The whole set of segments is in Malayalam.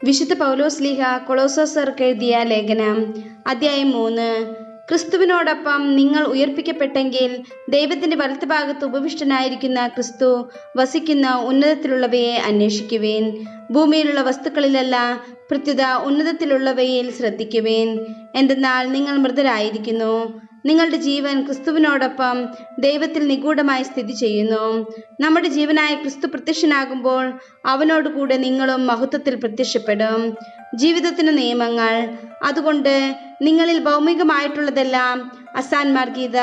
വിശുദ്ധ പൗലോസ്ലീഹ കൊളോസ്സർക്ക് എഴുതിയ ലേഖനം അധ്യായം 3. ക്രിസ്തുവിനോടൊപ്പം നിങ്ങൾ ഉയർപ്പിക്കപ്പെട്ടെങ്കിൽ ദൈവത്തിന്റെ വലത്തുഭാഗത്ത് ഉപവിഷ്ടനായിരിക്കുന്ന ക്രിസ്തു വസിക്കുന്ന ഉന്നതത്തിലുള്ളവയെ അന്വേഷിക്കുവേൻ. ഭൂമിയിലുള്ള വസ്തുക്കളിലല്ല, പ്രത്യുത ഉന്നതത്തിലുള്ളവയിൽ ശ്രദ്ധിക്കുവേൻ. എന്തെന്നാൽ നിങ്ങൾ മൃതരായിരിക്കുന്നു, നിങ്ങളുടെ ജീവൻ ക്രിസ്തുവിനോടൊപ്പം ദൈവത്തിൽ നിഗൂഢമായി സ്ഥിതി ചെയ്യുന്നു. നമ്മുടെ ജീവനായ ക്രിസ്തു പ്രത്യക്ഷനാകുമ്പോൾ അവനോടുകൂടെ നിങ്ങളും മഹത്വത്തിൽ പ്രത്യക്ഷപ്പെടും. ജീവിതത്തിന് നിയമങ്ങൾ. അതുകൊണ്ട് നിങ്ങളിൽ ഭൗമികമായിട്ടുള്ളതെല്ലാം, അസാൻമാർഗീയത,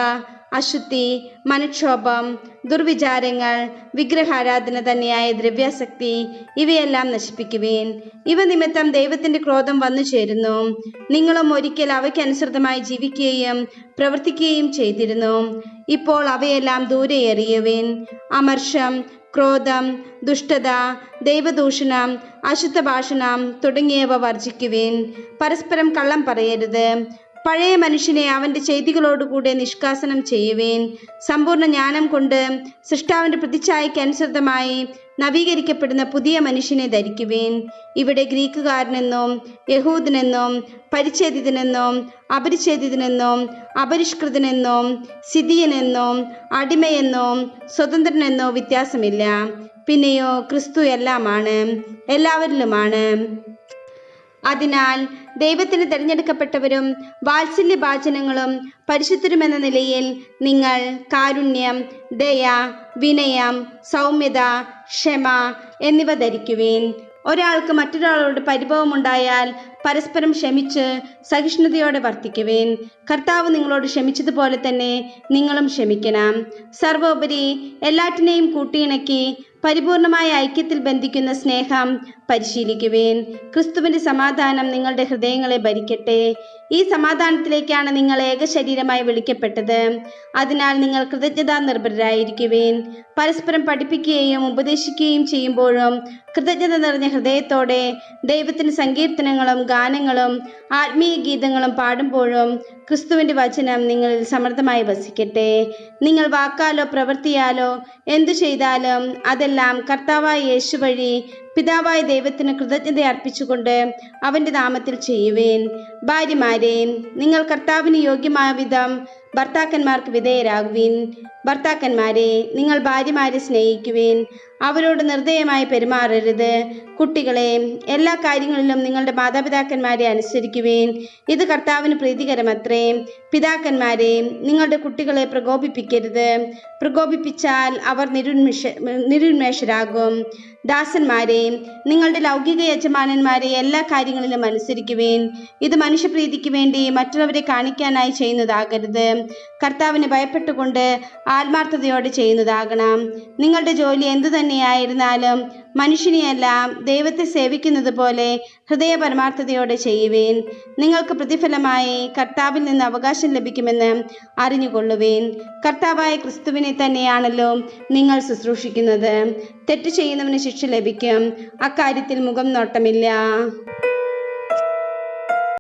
അശുദ്ധി, മനക്ഷോഭം, ദുർവിചാരങ്ങൾ, വിഗ്രഹാരാധന തന്നെയായ ദ്രവ്യാസക്തി, ഇവയെല്ലാം നശിപ്പിക്കുവേൻ. ഇവ നിമിത്തം ദൈവത്തിന്റെ ക്രോധം വന്നു ചേരുന്നു. നിങ്ങളും ഒരിക്കൽ അവയ്ക്കനുസൃതമായി ജീവിക്കുകയും പ്രവർത്തിക്കുകയും ചെയ്തിരുന്നു. ഇപ്പോൾ അവയെല്ലാം ദൂരെ എറിയുവേൻ. അമർഷം, ക്രോധം, ദുഷ്ടത, ദൈവദൂഷണം, അശുദ്ധ ഭാഷണം തുടങ്ങിയവ വർജിക്കുവേൻ. പരസ്പരം കള്ളം പറയരുത്. പഴയ മനുഷ്യനെ അവന്റെ ചെയ്തികളോടുകൂടെ നിഷ്കാസനം ചെയ്യുവേൻ. സമ്പൂർണ്ണ ജ്ഞാനം കൊണ്ട് സൃഷ്ടാവിന്റെ പ്രതിച്ഛായയ്ക്ക് അനുസൃതമായി നവീകരിക്കപ്പെടുന്ന പുതിയ മനുഷ്യനെ ധരിക്കുവേൻ. ഇവിടെ ഗ്രീക്കുകാരനെന്നും യഹൂദനെന്നും പരിച്ഛേദിതനെന്നും അപരിച്ഛേദിതനെന്നും അപരിഷ്കൃതനെന്നും സിദിയനെന്നും അടിമയെന്നും സ്വതന്ത്രനെന്നോ വ്യത്യാസമില്ല. പിന്നെയോ ക്രിസ്തു എല്ലാമാണ്, എല്ലാവരിലുമാണ്. അതിനാൽ ദൈവത്തിന് തിരഞ്ഞെടുക്കപ്പെട്ടവരും വാത്സല്യഭാചനങ്ങളും പരിശുദ്ധരുമെന്ന നിലയിൽ നിങ്ങൾ കാരുണ്യം, ദയ, വിനയം, സൗമ്യത, ക്ഷമ എന്നിവ ധരിക്കുവേൻ. ഒരാൾക്ക് മറ്റൊരാളോട് പരിഭവമുണ്ടായാൽ പരസ്പരം ക്ഷമിച്ച് സഹിഷ്ണുതയോടെ വർത്തിക്കുവേൻ. കർത്താവ് നിങ്ങളോട് ക്ഷമിച്ചതുപോലെ തന്നെ നിങ്ങളും ക്ഷമിക്കണം. സർവോപരി എല്ലാറ്റിനെയും കൂട്ടിയിണക്കി പരിപൂർണമായ ഐക്യത്തിൽ ബന്ധിക്കുന്ന സ്നേഹം പരിശീലിക്കുവേൻ. ക്രിസ്തുവിന്റെ സമാധാനം നിങ്ങളുടെ ഹൃദയങ്ങളെ ഭരിക്കട്ടെ. ഈ സമാധാനത്തിലേക്കാണ് നിങ്ങൾ ഏകശരീരമായി വിളിക്കപ്പെട്ടത്. അതിനാൽ നിങ്ങൾ കൃതജ്ഞതാ നിർഭരരായിരിക്കുവേൻ. പരസ്പരം പഠിപ്പിക്കുകയും ഉപദേശിക്കുകയും ചെയ്യുമ്പോഴും കൃതജ്ഞത നിറഞ്ഞ ഹൃദയത്തോടെ ദൈവത്തിന് സങ്കീർത്തനങ്ങളും ഗാനങ്ങളും ആത്മീയ ഗീതങ്ങളും പാടുമ്പോഴും ക്രിസ്തുവിന്റെ വചനം നിങ്ങളിൽ സമൃദ്ധമായി വസിക്കട്ടെ. നിങ്ങൾ വാക്കാലോ പ്രവൃത്തിയാലോ എന്തു ചെയ്താലും അതെല്ലാം കർത്താവായ യേശു വഴി പിതാവായ ദൈവത്തിന് കൃതജ്ഞത അർപ്പിച്ചുകൊണ്ട് അവന്റെ നാമത്തിൽ ചെയ്യുവേൻ. ഭാര്യമാരെ, നിങ്ങൾ കർത്താവിന് യോഗ്യമായ വിധം ഭർത്താക്കന്മാർക്ക് വിധേയരാകുവിൻ. ഭർത്താക്കന്മാരെ, നിങ്ങൾ ഭാര്യമാരെ സ്നേഹിക്കുവിൻ. അവരോട് നിർദ്ദയമായി പെരുമാറരുത്. കുട്ടികളെ, എല്ലാ കാര്യങ്ങളിലും നിങ്ങളുടെ മാതാപിതാക്കന്മാരെ അനുസരിക്കുവിൻ. ഇത് കർത്താവിന് പ്രീതികരമത്രേ. പിതാക്കന്മാരെ, നിങ്ങളുടെ കുട്ടികളെ പ്രകോപിപ്പിക്കരുത്. പ്രകോപിപ്പിച്ചാൽ അവർ നിരുന്മേഷരാകും. ദാസന്മാരെ, നിങ്ങളുടെ ലൗകിക യജമാനന്മാരെ എല്ലാ കാര്യങ്ങളിലും അനുസരിക്കുവിൻ. ഇത് മനുഷ്യപ്രീതിക്ക് വേണ്ടി മറ്റുള്ളവരെ കാണിക്കാനായി ചെയ്യുന്നതാകരുത്. കർത്താവിനെ ഭയപ്പെട്ടുകൊണ്ട് ആത്മാർത്ഥതയോടെ ചെയ്യുന്നതാകണം. നിങ്ങളുടെ ജോലി എന്തു തന്നെയായിരുന്നാലും മനുഷ്യനെയല്ല ദൈവത്തെ സേവിക്കുന്നത് പോലെ ഹൃദയ പരമാർത്ഥതയോടെ ചെയ്യുവേൻ. നിങ്ങൾക്ക് പ്രതിഫലമായി കർത്താവിൽ നിന്ന് അവകാശം ലഭിക്കുമെന്ന് അറിഞ്ഞുകൊള്ളുവേൻ. കർത്താവായ ക്രിസ്തുവിനെ തന്നെയാണല്ലോ നിങ്ങൾ ശുശ്രൂഷിക്കുന്നത്. തെറ്റ് ചെയ്യുന്നവന് ശിക്ഷ ലഭിക്കും. അക്കാര്യത്തിൽ മുഖം നോട്ടമില്ല.